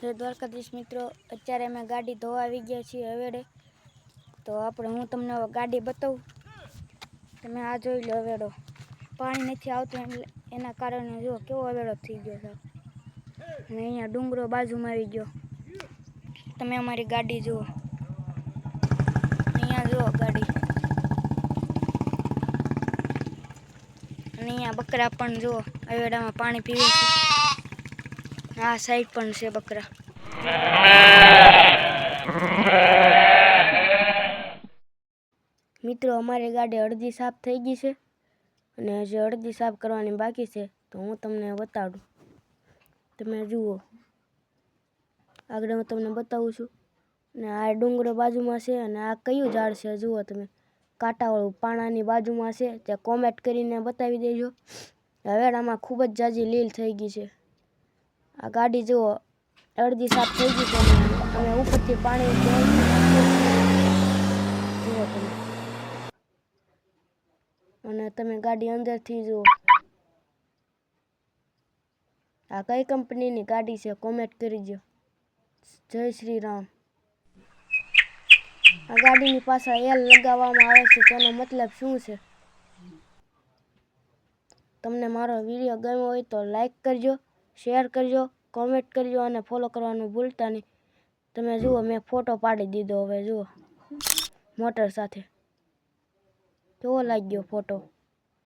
જય દ્વારકાધીશ મિત્રો, અત્યારે અમે ગાડી ધોવા આવી ગયા છીએ હવેડે. તો હું તમને ગાડી બતાવું. તમે આ જોઈ લો હવેડો. પાણી નથી આવતું એટલે એના કારણે જો કેવો હવેડો થઈ ગયો છે. અને અહીંયા ડુંગરો બાજુમાં આવી ગયો. તમે અમારી ગાડી જુઓ. અહીંયા જુઓ ગાડી. અને અહીંયા બકરા પણ જુઓ હવેડામાં પાણી પીવે છે. આ સાઈડ પણ છે બકરા. મિત્રો, અમારી ગાડી અડધી સાફ થઈ ગઈ છે અને હજી અડધી સાફ કરવાની બાકી છે. તો હું તમને બતાડું. તમે જુઓ, આગળ હું તમને બતાવું છું. અને આ ડુંગરો બાજુમાં છે. અને આ કયું ઝાડ છે જુઓ તમે, કાંટાવાળું પાણાની બાજુમાં છે. ત્યાં કોમેન્ટ કરીને બતાવી દેજો. હવેડામાં ખૂબ જ જાજી લીલ થઈ ગઈ છે. આ ગાડી જુઓ અડધી સાફ થઈ ગઈ છે અને ઉપરથી પાણી જુઓ તમે. અને તમે ગાડી અંદરથી જુઓ. આ કઈ કંપનીની ગાડી છે કોમેન્ટ કરી દો. જય શ્રી રામ. આ ગાડીની પાછળ એલ લગાવવામાં આવે છે, તેનો મતલબ શું છે? તમને મારો વિડીયો ગમ્યો હોય તો લાઈક કરજો, શેર કરજો, કોમેન્ટ કરજો અને ફોલો કરવાનું ભૂલતા નહીં. તમે જુઓ, મેં ફોટો પાડી દીધો. હવે જુઓ મોટર સાથે કેવો લાગ્યો ફોટો.